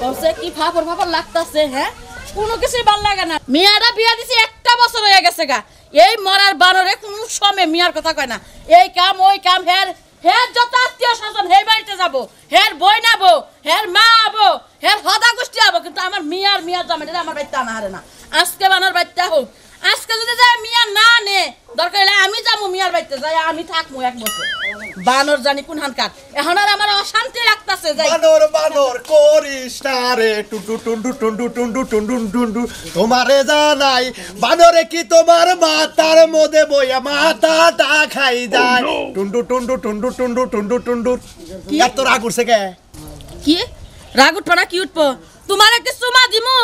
কসে কি ফাফর ফাফর লাগতাছে হ্যাঁ কোনো কিছুই ভাল লাগে না মিয়ারা বিয়া দিছি একটা বছর হয়ে গেছে গা এই মরার বানরে কোন সময় মিয়ার কথা কয় না এই কাম ওই কাম হের যত আত্মীয় স্বজন হের বাড়িতে যাব হের বই নাবো হের মা আবো হের হদা গোষ্ঠী আবো কিন্তু আমার মিয়ার জামাইটা আমার বাড়িতে আনা হারে না আজকে বানার বাড়িতে হোক আজকে যদি যায় মিয়া না নে দরকার হলে আমি যাবো মিয়ার বাড়িতে যাই আমি থাকবো এক বছর বানর জানি কোন হানকার এখন আর আমার অশান্তি লাগতাছে যাই বানর করিস না রে টুন্ডু টুন্ডু টুন্ডু টুন্ডু টুন্ডু টুন্ডু তোমারে জানাই বানরে কি তোমার মাথার মধ্যে বইয়া মাথাটা খাই যায় টুন্ডু টুন্ডু টুন্ডু টুন্ডু টুন্ডু টুন্ডু কি এত রাগ উঠছে কে কি রাগ উঠবো না কি উঠবো তোমার একটা সুমা দিমু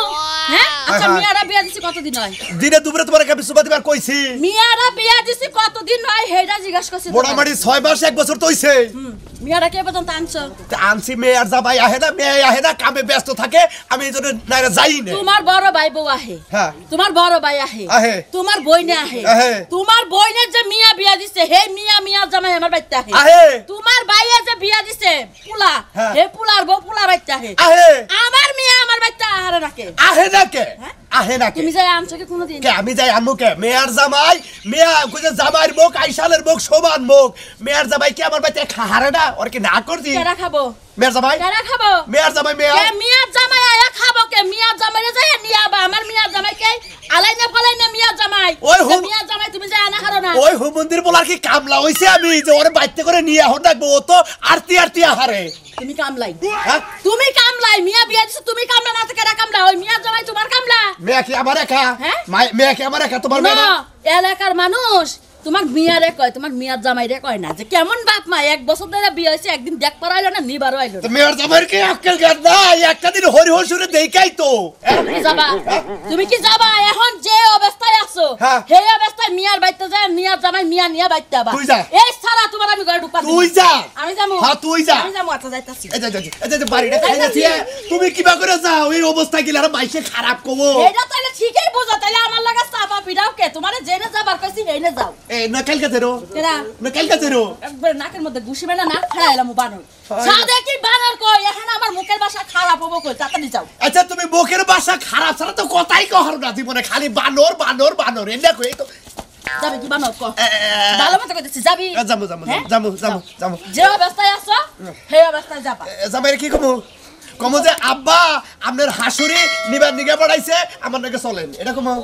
হ্যাঁ আচ্ছা মিয়ারা বিয়া দিছি কতদিন হয় দিনে দুপুরে তোমার কাছে সুমা দিবার কইছি মিয়ারা বিয়া দিছি কতদিন হয় হেডা জিজ্ঞাসা করছি মোটামুটি 6 মাস 1 বছর তো হইছে মিয়ারা কে পর্যন্ত আনছো আনছি মেয়ার জামাই আহে না মেয়ে আহে না কামে ব্যস্ত থাকে আমি এই জন্য নাইরা যাই না তোমার বড় ভাই বউ আহে হ্যাঁ তোমার বড় ভাই আহে তোমার বইনে আহে তোমার বইনের যে মিয়া বিয়া দিছে হে মিয়া জামাই আমার বাড়িতে আহে তোমার ভাইয়া যে বিয়া দিছে পুলা হে পুলার বউ পুলার বাড়িতে আহে আমার মিয়া আমার বাড়িতে আহারে নাকে আহে না তুমি যাই আনছো কি কোনদিন কে আমি যাই আম্মু কে মেয়ার জামাই মেয়া কইছে জামাইর মুখ আইসালের মুখ সমান মুখ মেয়ার জামাই কি আমার বাড়িতে খাহারে না ওর কি না করদি কেডা খাবো মেয়ার জামাই কেডা খাবো মেয়ার জামাই মিয়ার জামাই আয়া খাবো কে মিয়ার জামাইরে যাই নিয়া বা আমার মিয়ার জামাই কে আলাইনা ফালাইনা মিয়ার জামাই মিয়ার জামাই তুমি যাই আনা হারো না ওই হুমন্দির বলার কি কামলা হইছে আমি যে ওরে বাইতে করে নিয়া হন রাখবো ও তো আরতি আহারে তুমি কামলাই তুমি কামলাই মিয়া বিয়া দিছো তুমি কামলা না তো কেডা কামলা ওই মিয়ার জামাই তোমার কামলা মেয়া কি আমার একা মেয়া কি আমার একা তোমার মেয়া এলাকার মানুষ তোমার মিয়ারে কয় তোমার মিয়ার জামাইরে কয় না যে কেমন বাপ মা এক বছর ধরে বিয়ে হইছে একদিন দেখ পারাইলো না নিবারও আইলো তো মিয়ার জামাইর কি আক্কেল গাদ না একটা দিন হরি হসুরে দেখাই তো তুমি কি যাবা এখন যে অবস্থায় আছো সেই অবস্থায় মিয়ার বাইতে যায় মিয়ার জামাই মিয়া নিয়া বাইতে আবা এই সারা তোমার আমি ঘরে ঢুকা তুই যা আমি যামু হ্যাঁ তুই যা আমি যামু আচ্ছা যাইতাছি এই বাড়িটা খাইছি তুমি কিবা করে যাও এই অবস্থা গিলা আর মাইসে খারাপ কবো এটা তাইলে ঠিকই বুঝো তাইলে আমার লাগা চাপা পিড়াও কে তোমারে জেনে যাবার কইছি হেইনে যাও এই না কালকে দেরো কেডা না কালকে দেরো একবার নাকের মধ্যে ঘুষি মেনা নাক খাইলাম বানর সাদে কি বানর কই এখন আমার মুখের ভাষা খারাপ হবো কই তাড়াতাড়ি যাও আচ্ছা তুমি মুখের ভাষা খারাপ ছাড়া তো কথাই কহর না জীবনে খালি বানর এন্ডা কই তো যাবে কি বানর কো ভালো মত কইতেছি যাবি যামু যে অবস্থায় আছো সেই অবস্থায় যাবা যাবে কি কমো যে আব্বা আপনার হাসুরি নিবার নিগে পড়াইছে আমার নাকি চলেন এটা কমো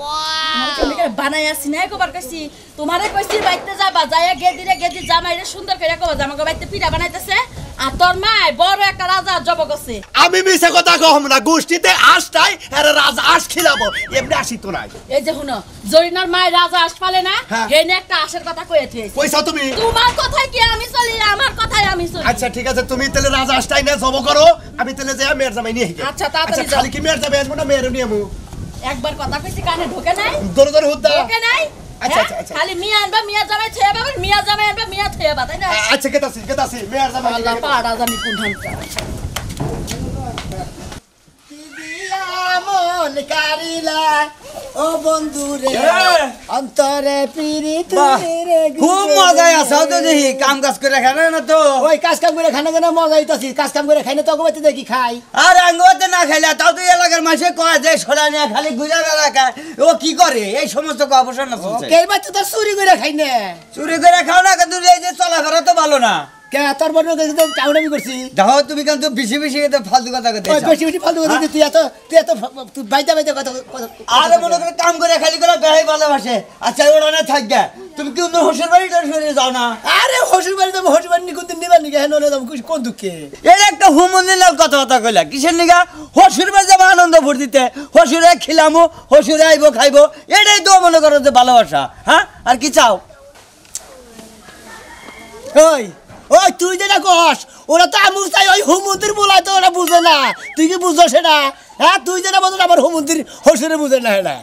বানাই আসি না একবার কইছি তোমারে কইছি বাইতে যাবা যাইয়া গেদি জামাইরে সুন্দর করে কবা জামাকে বাইতে পিঠা বানাইতেছে আর তোর মাই বড় একটা রাজা জব করছে আমি মিছে কথা কম না গোষ্ঠীতে আসটাই আরে রাজা আস খিলাবো এমনি আসি তো নাই এই যে শুনো জরিনার মাই রাজা আস পালে না হেনে একটা আশের কথা কইতে কইছো তুমি তোমার কথাই কি আমি চলি আমার কথাই আমি চলি আচ্ছা ঠিক আছে তুমি তাহলে রাজা আসটাই না জব করো আমি তাহলে যাই মেয়ের জামাই নিয়ে আচ্ছা তাড়াতাড়ি যাও খালি কি মেয়ের জামাই আসবো না মেয়ের নিয়ে আমু একবার কথা কইছি কানে ঢোকে নাই দরে হুদ্দা ঢোকে নাই আচ্ছা খালি মিয়া আনবা মিয়া জামাই থয়ে বাবা মিয়া জামাই আনবা মিয়া থয়ে বাবা তাই না আচ্ছা কেতাছি মেয়ের জামাই আল্লাহ পাড়া জানি কোন ধানটা দিদিয়া মন কারিলা ও বন্ধুরে অন্তরে পিরিতি রে খুব মজা আছে তো দেখি কাম কাজ করে খানা না তো ওই কাজ কাম করে খানা কেন মজা হইতাছি কাজ কাম করে খাইলে তো গোবাইতে দেখি খাই আর আঙ্গতে না খাইলে তাও তো এলাকার মানুষে কয় যে সোনা নিয়ে খালি ঘুরে বেড়াকা ও কি করে এই সমস্ত অবসর না চলছে কে বাচ্চা তো চুরি করে খাই না চুরি করে খাও না কিন্তু এই যে চলাফেরা তো ভালো না কে তোর বড় টাউনামি করছি দেখো তুমি কিন্তু বেশি ফালতু কথা কইতে বেশি ফালতু কথা তুই এত বাইতে কথা আরে মনে করে কাম করে খালি করে বেহাই ভালোবাসে আচ্ছা ওরা না থাকবে তুমি কি অন্য হোসের বাড়িটা সরে যাও না আরে হোসের বাড়ি যাবো হোসের বাড়ি কোন দিন নিবার নিগে হেন যাবো কোন দুঃখে এর একটা হুমন্দির কথা কইলা কিসের নিগা হোসের বাড়ি যাবো আনন্দ ফুর্তিতে হোসুরে খিলামো হোসুরে আইবো খাইবো এটাই তো মনে করো যে ভালোবাসা হ্যাঁ আর কি চাও ওই তুই যেটা কস ওরা তো আমুক চাই ওই হুমন্দির বলাই তো ওরা বুঝে না তুই কি বুঝো সেটা হ্যাঁ তুই যেটা বলো আমার হুমন্দির হোসুরে বুঝে না এটা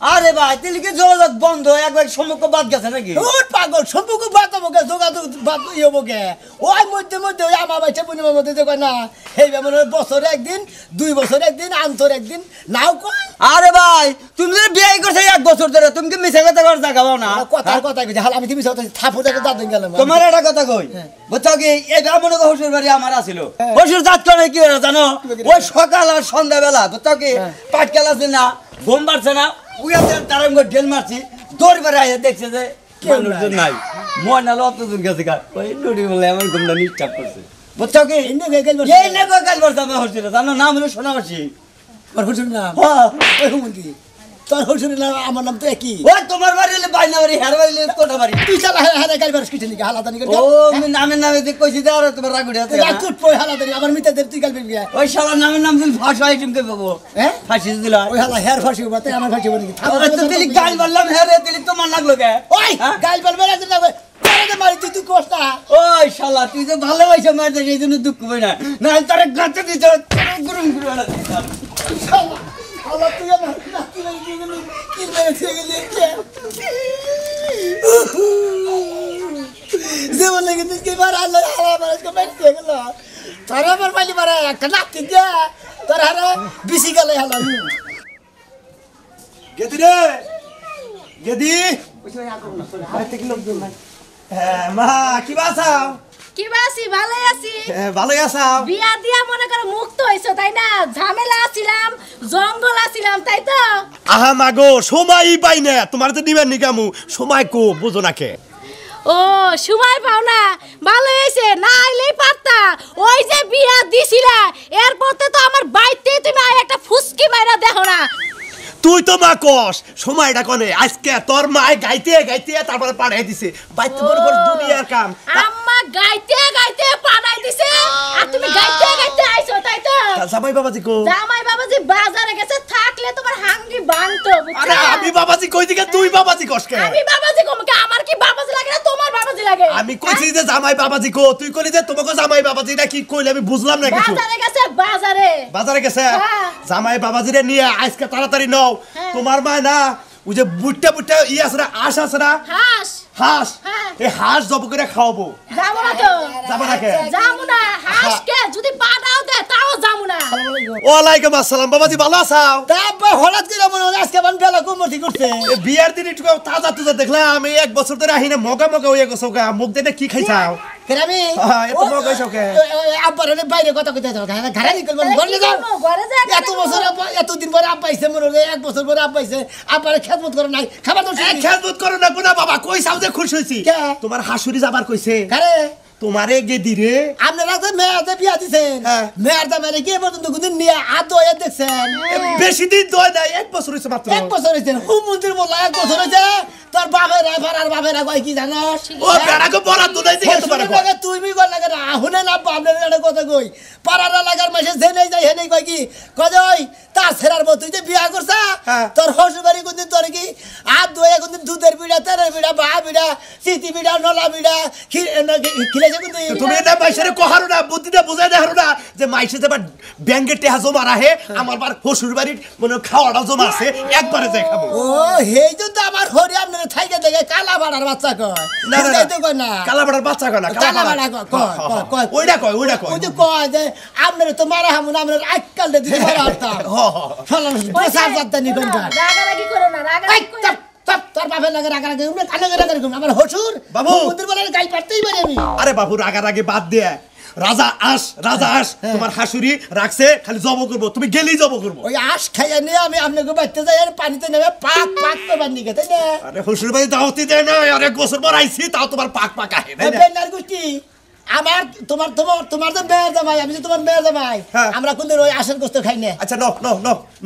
আরে ভাই তাহলে কি যোগাযোগ বন্ধ একবার সম্পর্ক বাদ গেছে নাকি ওর পাগল সম্পর্ক বাতাবো গে যোগাযোগ ইয়েবো গে ওই মধ্যে মধ্যে ওই আমার বাইছে পূর্ণিমার মধ্যে যে কয় না এই মনে হয় বছরে একদিন 2 বছরে একদিন আন্তর একদিন নাও কয় আরে ভাই তুমি যে বিয়ে করছো 1 বছর ধরে তুমি কি মিছা কথা কর জাগাও না কথার কথা কইছে হাল আমি তুমি সাথে থাপু থেকে দাদন গেলাম তোমার একটা কথা কই বুঝছো কি এই মনে করো শ্বশুর বাড়ি আমার আছিল শ্বশুর জাত করে কি হলো জানো ওই সকাল আর সন্ধ্যা বেলা বুঝছো কি পাটকেল আছে না ঘুম পারছে না উইয়াতে তারাম করে ঢেল মারছি দৌড় বেড়ে আইয়া দেখছে যে মানুষজন নাই ময়নাল অতদূর গেছে গা ওই নুড়ি বলে আমার ঘুমটা নিশ্চাপ করছে বুঝছো কি এই না কাল বলতে আমার হচ্ছিল জানো নাম হলো সোনাবাসী তোর হুজুর নাম হ্যাঁ ওই হুমন্দি তোর হুজুরের নাম আমার নাম তো একই ওই তোমার বাড়ি হলে বাইনা বাড়ি হের বাড়ি হলে কোটা বাড়ি তুই চালা হারা গাল বারস কিছু নাকি হালাদানি ও আমি নামের নামে যে কইছি দে আর তোমার রাগ উঠে আছে লাকুট পয় হালাদানি আমার মিতা দের তুই গাল বিবি ওই শালার নামের নাম দিল ফাঁস হয় তুমি পাবো হ্যাঁ ফাঁসি দিল ওই হালা হেয়ার ফাঁসি বাতে আমার ফাঁসি বলি তো তুই গাল বললাম হ্যাঁ রে তুই তোমার লাগলো কে ওই গাল বলবে না তুই লাগবে তোরে মারি তুই কোস্তা ওই শালা তুই যে ভালোবাসা মারতে সেই জন্য দুঃখ পাই না না তোর গাতে দিছ গুরুম গুরু হালা তুই আমার নাতি লাগি গেলি কি মেরেছে গেলি যেমন লাগে তুই কি মার আল্লাহ হালা মারাস কে মেরেছে গেল তোর আমার মালি মারা একটা নাতি দে তোর হারা বিসি গেলে হালা গেদি রে গেদি হ্যাঁ মা কি বাসাও কি বাসি ভালো আছি ভালোই আসাও বিয়া দিয়া মনে করে মুক্ত হইছো তাই না ঝামেলা আছিলাম জঙ্গল আছিলাম তাই তো আহা মাগো সময়ই পাই না তোমার তো দিবেন নি কামু সময় কো বুঝো না কে ও সময় পাও না ভালো হয়েছে না আইলেই পারতা ওই যে বিয়া দিছিলা এরপর তো আমার বাইতে তুমি একটা ফুসকি মাইরা দেখো না তুই তো মা কস সময়টা কনে আজকে তোর মা গাইতে গাইতে তারপরে পাঠাই দিছে বাইতে বড় বড় দুনিয়ার কাম আম্মা গাইতে গাইতে পাঠাই দিছে আর তুমি গাইতে গাইতে আইছো তাই তো জামাই বাবাজি কো জামাই বাবাজি বাজারে গেছে থাকলে তোমার হাঙ্গি বানতো আরে আমি বাবাজি কই দিকে তুই বাবাজি কস কে আমি বাবাজি কমকে আমার কি বাবাজি লাগে না তোমার বাবাজি লাগে আমি কইছি যে জামাই বাবাজি কো তুই কইলি যে তোমাকে জামাই বাবাজি না কি কইলে আমি বুঝলাম না কিছু বাজারে গেছে বাজারে গেছে হ্যাঁ। জামাই বাবাজিরে নিয়ে আজকে তাড়াতাড়ি নাও হ্যাঁ। তোমার মা না ওই যে বুটটা বুটটা ই আছে না আশ আছে না হাঁস হাঁস হ্যাঁ। এই হাঁস জব করে খাওয়াবো যাবো না তো যাবো না কে যাবো না হাঁসকে যদি পাঠাও দে তাও যাবো না ওয়ালাইকুম আসসালাম বাবাজি ভালো আছাও তারপর হঠাৎ করে মনে হলো আজকে আমার বেলা কুমতি করছে এই বিয়ার দিন একটু তাজা তুজা দেখলাম আমি 1 বছর ধরে আহিনা মগা মগা হয়ে গেছো গা মুখ দিয়ে কি খাইছাও কেন আমি এত মগা হইছো কে আব্বার বাইরে কথা কইতে যাও ঘরে নিকল ঘরে যাও ঘরে যা এত বছর এতদিন পরে আব্বা আইছে মনে হলো 1 বছর পরে আব্বা আইছে আব্বারে খেদমত করে নাই খাবার তো খেদমত করো না গুনা বাবা কইছাও যে খুশি হইছি কে? তোমার হাসুরি যাবার কইছে ঘরে তোমারে গেদি রে আপনারা তো মেয়াদে বিয়া দিছেন হ্যাঁ। মেয়ার দামে কি পর্যন্ত কোনদিন নিয়ে আদ হয়ে দেখছেন বেশি দিন দয় নাই 1 বছর হইছে মাত্র 1 বছর হয়েছে হুমন্দির বললা 1 বছর হয়েছে তোর বাপের আর বাপের কয় কি জানাস ও বেড়াকে বরাদ তো নাই দিকে তোমারে কয় তুমি কই লাগে না হুনে না আপনার একটা কথা কই পাড়ার এলাকার মাসে জেনে যাই হেনে কয় কি কই তা ছেড়ার মত তুই যে বিয়া করছা হ্যাঁ। তোর শ্বশুর বাড়ি কোনদিন তোর কি হাত ধুয়ে কোনদিন দুধের বিড়া তেলের বিড়া বা বিড়া সিটি বিড়া নলা বিড়া খিলেছে কোনদিন তুমি এটা মাইসের কহারো না বুদ্ধিটা বুঝাই দেখারো না যে মাইসে যে ব্যাংকের টেহা জমা রাখে আমার বার শ্বশুর বাড়ির মনে খাওয়াটা জমা আছে একবারে যাই খাবো ও হেই তো আমার হরি আপনার থাইকে দেখে কালা বাড়ার বাচ্চা কয় না না তো কয় না কালাবাড়ার বাচ্চা কয় না কালা বাড়া কয় ওইটা কয় ওইটা কয় ওই যে কয় যে আপনার তো মারা হামুন আপনার আজকাল দিতে মারা হতাম হ হ ফলন প্রসার যাত্রা নিকনকার রাগারাগি করো না রাগারাগি করো না। তোর বাপের লাগে রাগারাগি কানে রাগারাগি আমার হসুর বাবু। মন্দির বলে গাই পারতেই পারি আমি আরে বাবু রাগার আগে বাদ দিয়ে রাজা আস তোমার হাসুরি রাখছে খালি জব করবো তুমি গেলেই জব করবো ওই আশ খাইয়া নিয়ে আমি আপনাকে বাড়তে যাই আর পানিতে নেবে পাক পাক তো বান্দি গে তাই না আরে শ্বশুর বাড়ি দাওয়াতি দেয় না আর 1 বছর পর আইছি তাও তোমার পাক পাক আহে ওই বেনার গুষ্টি আমার তোমার তোমার তোমার তো মেয়ের জামাই আমি যে তোমার মেয়ের জামাই হ্যাঁ। আমরা কোনদিন ওই আশের গোস্ত খাই না আচ্ছা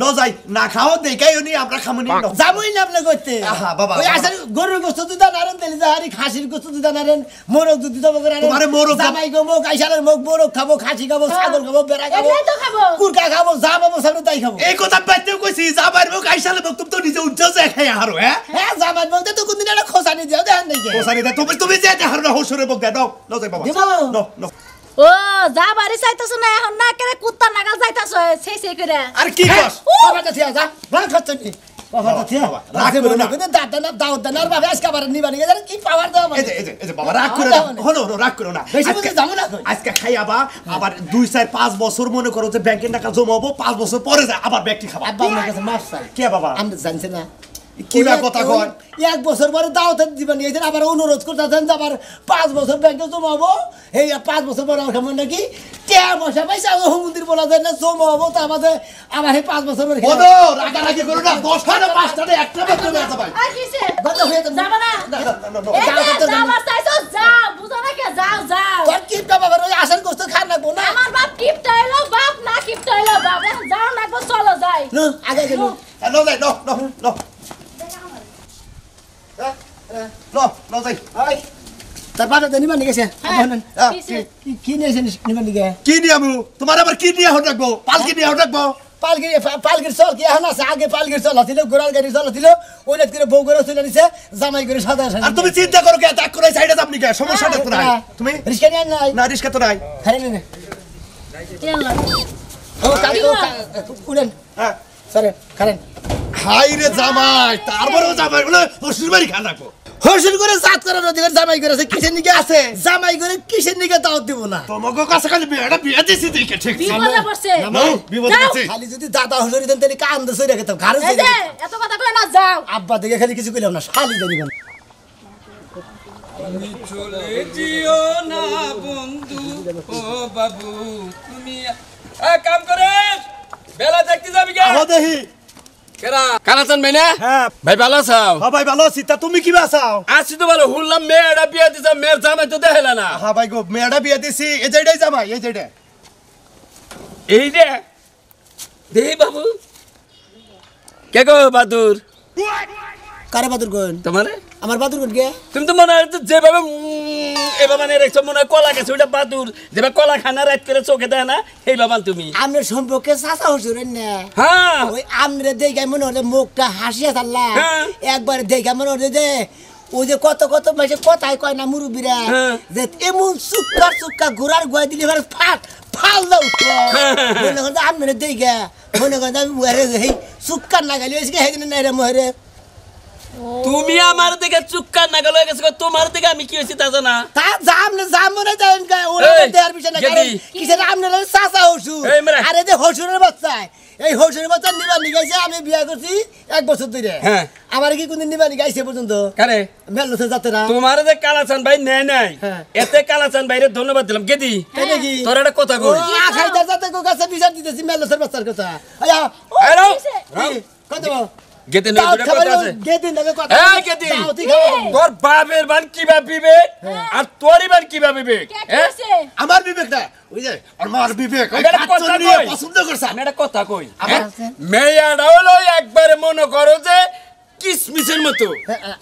ন যাই না খাও দেখাই উনি আমরা খামুনি ন যাবই না আপনি করতে আহা, বাবা, ওই বাবা। আশের গরুর গোস্ত দুধ আনারেন তেলি জাহারি খাসির গোস্ত দুধ আনারেন মোরগ দুধ দিতে হবে তোমারে মোরগ দাও। জামাই খাবো কাইসারের মুখ মোরগ খাবো খাসি খাবো ছাগল খাবো বেড়া খাবো এগুলাই তো খাবো। কুরকা খাবো যা পাবো সামনে তাই খাবো এই কথা বাইতেও কইছি যা বাইরবো কাইসালে মুখ তুমি তো নিজে উঠছো যে খাই আহারো হ্যাঁ হ্যাঁ জামাই বলতে তো কোনদিন একটা খোসানি দিও দেখেন নাকি ওসানি দে তুমি যে দেখার না শ্বশুরের মুখ দে ন যাই বাবা দিব? ন ও যা বাড়ি চাইতাছ না এখন না করে কুত্তা নাগাল যাইতাছ সেই করে আর কি কস আমার কাছে যা ভাগ খাচ্ছ নি বাবা তো ঠিক বাবা, রাগ করো না। দাদা না দাউদ না বাবা আজকে আবার নিবা নিয়ে জানেন কি পাওয়ার দাও এই যে এই যে বাবা রাগ করো না হলো রাগ করো না বেশি আজকে বুঝে যাবো না কই। আজকে খাই আবার 2 4 5 বছর মনে করো যে ব্যাংকের টাকা জমাবো 5 বছর পরে যায় আবার ব্যাংকে খাবা আব্বা আমার কাছে মাফ চাই কে বাবা আমরা জানছি না কি বা কথা কয় এক বছর পরে দাওয়াত দিবা নিয়েছেন আবার অনুরোধ করতেছেন যে আবার 5 বছর ব্যাংকে জমাবো এই 5 বছর পরে আমার কেমন নাকি টাকা পয়সা পাইছে হুমুন্দির বলা যায় না জমাবো তা আমাদের আবার এই 5 বছর পরে ওদো রাগারাগি করো না 10টা না 5টা না একটা বেতন আছে ভাই আর কিসে কথা হয়ে যাবে যাবা না এই যে যাবা চাইছো যাও বুঝো না কে যাও যাও তোর কি বাবা ওই আসার কষ্ট খান লাগবো না আমার বাপ কিপটা হইলো বাপ না কিপটা হইলো বাপ এখন যাও না গো চলো যাই নো আগে গেল নো যাই নো নো যাই ওই তার বাবা তো নিবা নিয়ে গেছে কিসে কি নিয়েছেন নিবা নিয়ে কি নিয়ামু তোমার আবার কি নিয়ে হট রাখবো পালকি নিয়ে হট রাখবো পালকির চল কি এখন আছে আগে পালকির চল ছিল ঘোড়ার গাড়ি চল ছিল ওই রাত করে বউ করে চলে নিছে জামাই করে সাদা আর তুমি চিন্তা করো কে তাক করে সাইডে যাবনি কে সমস্যাটা তো নাই তুমি রিস্কা নিয়ে নাই না রিস্কা তো নাই হ্যাঁ নে এলো ও কাকি উড়েন হ্যাঁ সরে কারেন হাই রে জামাই তারপরেও জামাই বলে শ্বশুর বাড়ি খান রাখবো হসুর করে জাত করার অধিকার জামাই করে আছে কিসের নিকে আছে জামাই করে কিসের নিকে দাওয়াত দিব না তোমাকে কাছে খালি বিয়ে দিছি দেখে ঠিক বিপদে পড়ছে বিপদ যাও। আছে খালি যদি দাদা হসুরি দেন তাহলে কান দে সইরা খেতাম ঘাড়ে এই যে এত কথা কই না যাও আব্বা দেখে খালি কিছু কইলাম না শালি জানিবেন চলে জিও না বন্ধু ও বাবু তুমি কাম করে বেলা দেখতে যাবি কে আহো দেহি কেরা কানাচন মেনে হ্যাঁ ভাই ভালো আছাও ভাই ভালো আছি তা তুমি কি বাসাও আছি তো ভালো হুললাম মেয়েটা বিয়ে দিছে মেয়ের জামাই তো দেখাইলা না হ্যাঁ ভাই গো মেয়েটা বিয়ে দিছি এই যেটাই জামাই এই যেটা এই রে দেহি বাবু কে গো বাদুর কারে বাদুর কোন তোমারে আমার বাদুর কোন কে তুমি তো মনে হয় তো যেভাবে এভাবে মানে রেখছো মনে হয় কলা গেছে ওইটা বাদুর যেভাবে কলা খানা রাত করে চোখে দেয় না এই বাবান তুমি আমনের সম্পর্কে চাচা হসুরেন না হ্যাঁ ওই আমরে দেখে মনে হলে মুখটা হাসিয়া থাকলা হ্যাঁ। একবার দেখে মনে হলে যে ওই যে কত কত মাসে কথাই কয় না মুরুবিরা হ্যাঁ। যে এমন চুক্কা ঘোরার গোয়া দিলে এবার ফাল দাও মনে করেন আমরে দেখে মনে করেন আমি মুহারে এই চুক্কার না গালি হয়েছে হেদিন নাই রে মুহারে তুমি আমার দিকে চুক্কার নাগাল হয়ে গেছে তোমার দিকে আমি কি হয়েছি তা জানা তা জাম মনে যায় ওরা এই, দেয়ার পিছনে গেদি। কিসের আমনের চাচা হসুর এই মেরে। আরে যে হসুরের বাচ্চা এই হসুরের বাচ্চা নিবা নিগাইছে আমি বিয়া করছি 1 বছর ধরে হ্যাঁ। আমার কি কোনদিন নিবা নিগাইছে পর্যন্ত কারে মেলছে যাতে না তোমার যে কালাচান ভাই নেয় নাই হ্যাঁ। এতে কালাচান ভাইরে ধন্যবাদ দিলাম গেদি তাই নাকি তোর একটা কথা ও কই আখাইদার যাতে কো কাছে বিচার দিতেছি মেলছের বাচ্চার কথা আয়া এই নাও। কত গেতে নয় দুটো কথা আছে গেদিন লাগে কথা এই গেদি তোর বাপের বান কিভাবে বিবেক আর তোরই বান কিভাবে বিবেক কে হ্যাঁ? কইছে আমার বিবেক না ওই যে আমার বিবেক ওই আমি একটা কাচ্চন কথা নিয়ে কই। পছন্দ করছ আমি একটা কথা কই আবার? মেয়াটা হলো একবারে মনে করো যে কিসমিসের মতো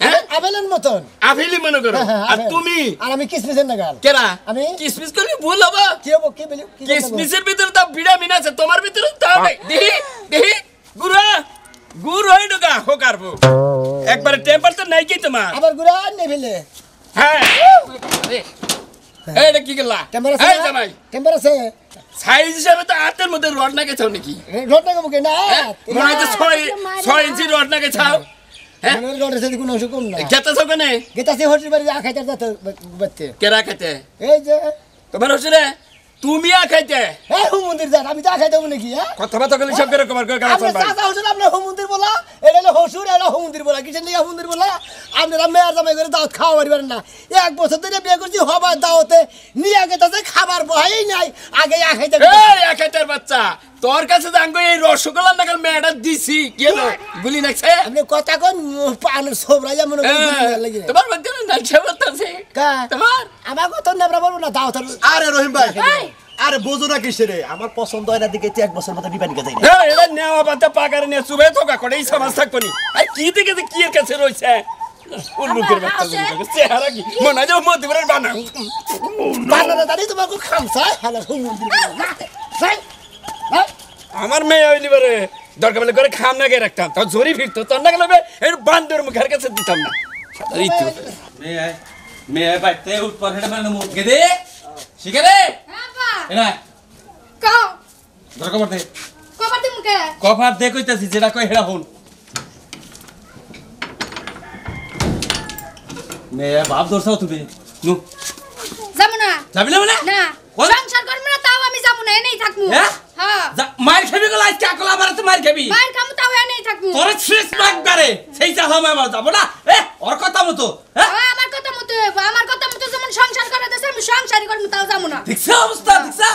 হ্যাঁ আবেলের মতন আফিলি মনে করো আর তুমি আর আমি কিসমিসের নাগাল কেরা আমি? কিসমিস করলে ভুল হবে কি হবো কি বলি কি কথা বলবো? কিসমিসের ভিতরে তো ভিটামিন আছে তোমার ভিতরে তা নেই দেহি দেহি গুড় হয়ে ঢোকা হোকারবো একবারে টেম্পারেচার নাই কি তোমার আবার গুড়া নেই ফেলে হ্যাঁ এটা কি গেলা টেম্পার আছে এই জামাই টেম্পার আছে সাইজ হিসাবে তো হাতের মধ্যে রড না গেছাও নাকি রোড না কমকে না মনে হয় যে 6 ইঞ্চি রড না গেছাও হ্যাঁ মনে রোডের সাথে কোনো অংশ কম না গেতাছো কেনে গেতাছে হসুর বাড়ি আখাইতার যাতে বাচ্চা কেরা খাইতে এই যে তোমার হচ্ছে তুমি খাইতে এই হুমন্দির যান আমি তো আখাই দেবো নাকি হ্যাঁ কথা বার্তা করলে সব করে কমার করে আপনার চাচা হসুর আপনার হুমন্দির বলা এটা হলো হসুর এটা হুমন্দির বলা কিসের নিয়ে হুমন্দির বলা আপনারা মেয়ার জামাই করে দাওয়াত খাওয়া পারবেন না 1 বছর ধরে বিয়ে করছি হবার দাওয়াতে নিয়ে গেতাছে খাবার বহাই নাই আগে আখাইতে এই একাইটার বাচ্চা তোর কাছে জাঙ্গো এই রসগোল্লা নাগাল মেয়েটা দিছি কি হলো গুলি নাকছে আপনি কথা কোন পানের সোবরা যেমন লাগে তোমার মধ্যে নাকছে বলতাছে কা তোমার আমার কথা নেবরা বলবো না দাওয়াত আরে রহিম ভাই এই। আরে বোঝো না কিসের আমার পছন্দ হয় না দিকে 1 বছর মতো নিবানি যাই না হ্যাঁ এটা নেওয়া পাতা পাকারে নিয়ে চুবে থাকা করে এই সমাজ থাকবো নি আর কি থেকে যে কি এর কাছে রয়েছে উল্লুকের বাচ্চা চেহারা কি মনে হয় মধ্যে বানা বানানা দাঁড়ি তোমাকে খামছা হালা হুমন্দির বলা আমার মেয়ে হইলি বারে দরকার বলে করে খাম না গিয়ে রাখতাম তোর জরি ফিরতো তোর না গেলে এর বান্দর মুখের কাছে দিতাম না এই তো মেয়ে বাইতে উৎপর হেডে মানে মুখ গেদে শিখে রে বাবা এনা কও ধর কবর দে কবার দিমু কে কভার দে কইতাছি যেটা কই হেডা হন মেয়ে বাপ ধরছাও তুমি নু যাবো না যাবি না মানে না ওই- সংসার করবো না তাও আমি যাবো না এনেই থাকবো হ্যাঁ? হ্যাঁ মার খাবি গো আজকে আকলা আমার তো মার খাবি বাইর খামু তাও এনেই থাকবো তোর শেষ মাগ করে সেইটা হবে আমার যাবো না ওর কথা মতো হ্যাঁ হ্যাঁ, আমার কথা মতো যেমন সংসার করে দেছে আমি সংসারই করবো তাও যাবো না দেখছা অবস্থা দেখছা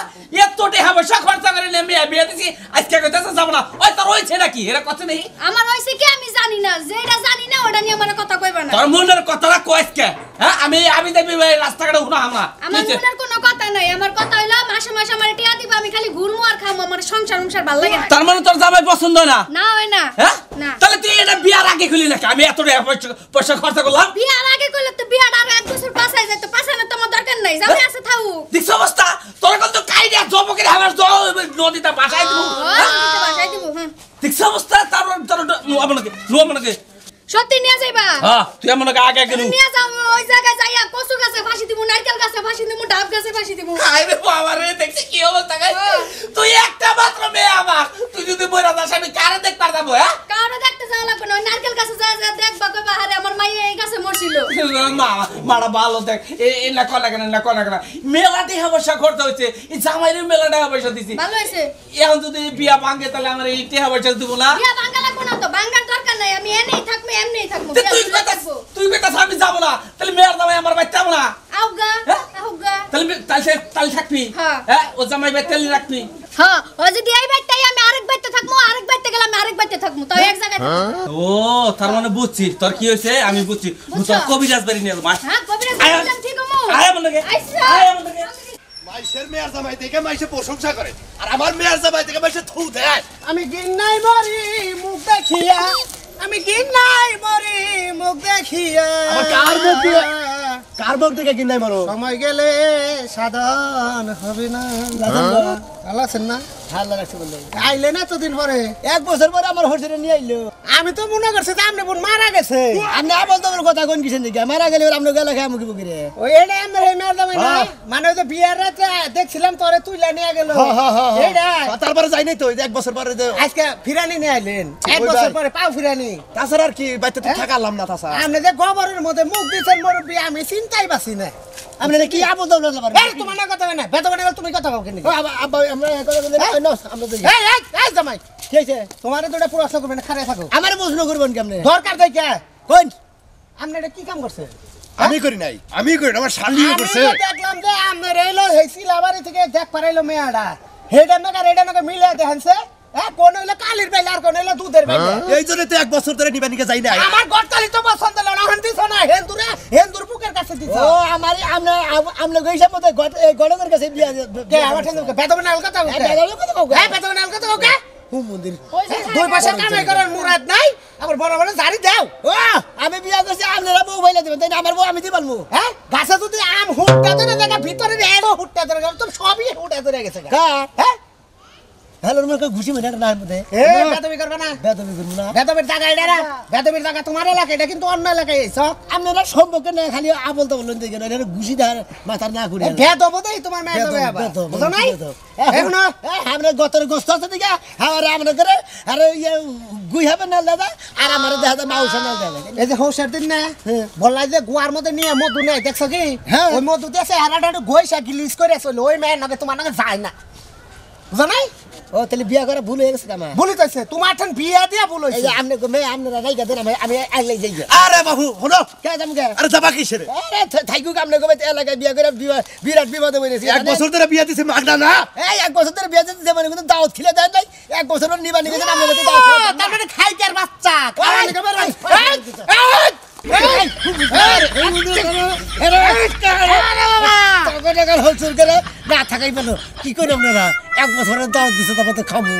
এত টাকা পয়সা খরচা করে নিয়ে মেয়ে বিয়ে দিছি আজকে কইতেছে যাবো না ওই তোর হইছে নাকি এরা কথা নেই আমার হইছে কি আমি জানি না যেটা জানি না ওটা নিয়ে আমার কথা কইবা না তোর মনের কথাটা কইস কে হ্যাঁ আমি দেখবি রাস্তাঘাটে উঠা আমরা আমার মনের কোনো কথা নাই আমার কথা হইলো মাসে মাসে আমার টিয়া দিবা আমি খালি ঘুরমু আর খামু আমার সংসার ভালো লাগে না তার মানে তোর জামাই পছন্দ না না হয় না হ্যাঁ না তাহলে তুই এটা বিয়ার আগে খুলি নাকি আমি এত টাকা পয়সা খরচা করলাম বিয়ার আগে কইলে তো বিয়ার আর এক বছর পাছাই যায় তো পাছানো তো আমার দরকার নাই যাবে আছে থাও দেখছ অবস্থা তোর কত কাইডিয়া জবকে আমার নদীটা বাসায় দিব বাসায় দিব হ্যাঁ দেখছ অবস্থা তারপর তোর নুয়ামনাকে সত্যি নিয়ে যাইবা হ্যাঁ তুই আমাকে আগে আগে নু নিয়ে যাও ওই জায়গায় যাইয়া কচু গাছে ফাঁসি দিব নারকেল গাছে ফাঁসি দিব ডাব গাছে ফাঁসি দিব আরে বাবা রে দেখছি কি অবস্থা গাই তুই একটা মাত্র মেয়ে আমার তুই যদি বইরা দাস আমি কারে দেখ পারতাম হ্যাঁ কারো দেখতে যাওয়া লাগবে না ওই নারকেল গাছে যা যা দেখবা কই বাহারে আমার মাইয়া এই গাছে মরছিল মারা ভালো দেখ এই না কলা কেন মেলা টাকা পয়সা খরচ হয়েছে এই জামাইরে মেলা টাকা পয়সা দিছি ভালো হইছে এখন যদি বিয়া ভাঙে তাহলে আমার এই টাকা পয়সা দিব না বিয়া ভাঙা লাগবে না তো ভাঙার দরকার নাই আমি এনেই থাকবো এমনিই থাকবো তে বিয়া তুই ঝুলে কইতাছ থাকবো তুই কইতাছ আমি যাব না তাহলে মেয়ের জামাই আমার বাইতে যাব না আউগা হ্যাঁ? আউগা তাহলে থাকবি হ্যাঁ। হ্যাঁ ও জামাই বাইতে রাখবি হ্যাঁ ও যদি এই বাইতে আমি আরেক বাইতে থাকবো আরেক বাইতে গেলাম আমি আরেক বাইতে থাকবো তাও এক জায়গায় থাকবো। ও তার মানে বুঝছি তোর কি হয়েছে আমি বুঝছি তোর কবিরাজ বাড়ি নিয়ে যাবো হ্যাঁ কবিরাজ আয়, বললাম ঠিক আমু আয় আমার লগে আইসা আয় আমার লগে মাইশের মেয়ের জামাই দেখে মাইশে প্রশংসা করে আর আমার মেয়ের জামাই দেখে মাইশে থু দেয় আমি গিন্নাই মরি মুখ দেখিয়া আমি গিন্নাই মরি মুখ দেখিয়া আমার কার মুখ দিয়ে কার মুখ দেখে কিনাই মারো সময় গেলে সাধন হবে না ভালো আছেন না ভালো লাগছে বললে আইলে না তো দিন পরে এক বছর পরে আমার হসিরে নিয়ে আইলো আমি তো মনে করছি যে আপনি বোন মারা গেছে আপনি আবার তোমার কথা কোন কিসের দিকে মারা গেলে আপনি গেলে খায় মুখে মুখে রে ওই এটা আমরা এই মেয়ের দামে না মানে ওই যে বিয়ার রাতে দেখছিলাম তোরে তুইলা নিয়ে গেল এইটা তারপরে যাই নাই তো এই যে এক বছর পরে যে আজকে ফিরানি নিয়ে আইলেন এক ওই বছর ভাই। পরে পাও ফিরানি তাছাড়া আর কি বাইতে তো থাকালাম না তাছাড়া আপনি যে গোবরের মধ্যে মুখ দিচ্ছেন মুরব্বী আমি চিন্তাই পাচ্ছি না আপনি কি আবল দৌড় পারেন এই তোমার না কথা না বেতন তুমি কথা কাউকে নি আব্বা আমরা কথা বলে আমরা তো এই জামাই কি হয়েছে তোমার দুটা প্রশ্ন করবেন খারে থাকো আমার প্রশ্ন করবেন কেমনে দরকার দেয় কে কোন আপনি এটা কি কাম করছে আমি করি নাই আমি করি না, আমার শালিও করছে আমি তো দেখলাম যে আপনার এলো হেসিল আবার থেকে দেখ পারাইলো মেয়াডা হেডা নাকা মিলে দেখেনছে হ্যাঁ কোন হইলো কালির বেলা আর কোন হইলো দুধের বেলা এই জন্য তো এক বছর ধরে নিবানিকে যাই নাই আমার গড়তালি তো পছন্দ হলো না দিছ না হেন্দুর বুকের কাছে দিছ ও আমার আমরা গইছে মতে গড়নের কাছে বিয়া কে আমার ঠেঙ্গে বেতন নাল কথা বলতে হ্যাঁ বেতন নাল কথা ওকে মন্দির দুই পয়সা কামাই করার মুরাদ নাই আবার বড় বড় জারি দাও ও আমি বিয়া করছি আপনারা বউ ভাইলা দিবেন তাই না আমার বউ আমি দিবান মু হ্যাঁ গাছে যদি আম হুটটা ধরে দেখা ভিতরে এলো হুটটা ধরে গেল তো সবই হুটটা ধরে গেছে হ্যাঁ হ্যালো আমাকে ঘুষি মেনে না মধ্যে এ বেতবি করবে না বেতন করবো না বেতবির জায়গা এটা না বেতবির জায়গা তোমার এলাকা এটা কিন্তু অন্য এলাকায় এসো আপনারা সম্পর্কে না খালি আবল তো বললেন দেখেন এটা ঘুষি দেয় মাথার না করে বেতব দেই তোমার মেয়ে দেবে আবার বুঝো নাই এখন আমরা গতরে গোস্ত আছে দিকে আর আমরা করে আর ইয়ে গুই হবে না দাদা আর আমার দেখা যায় মাউস না দাদা এই যে হোসের দিন না বললাই যে গোয়ার মধ্যে নিয়ে মধু নেই দেখছো কি হ্যাঁ। ওই মধু দেশে হারাটা গইসা গিলিস করে চলে ওই মেয়ের নাকি তোমার নাকি যায় না বুঝো নাই ও তাহলে বিয়া করে ভুল হয়ে গেছে আমার বলি তো তোমার ঠান বিয়া দিয়া বলো এই যে আপনি মেয়ে আপনারা রাইগা দেন আমি আইলে যাই আরে বাবু হলো কে যাম কে আরে যাবা কিসের আরে থাইকু আপনি কবে এলাকায় বিয়া করে বিরাট বিপদে পড়েছি এক বছর ধরে বিয়া দিছে মাগনা না এই এক বছর ধরে বিয়া দিতে মানে কিন্তু দাওয়াত খিলে দেন নাই এক বছর ধরে নিবা নিবেন আমরা কিন্তু দাওয়াত তার মানে খাইকার বাচ্চা খাওয়ানি খবর না থাকাই পেলো কি করে আপনারা এক বছরের দাওয়াত দিছে তারপর তো খাবো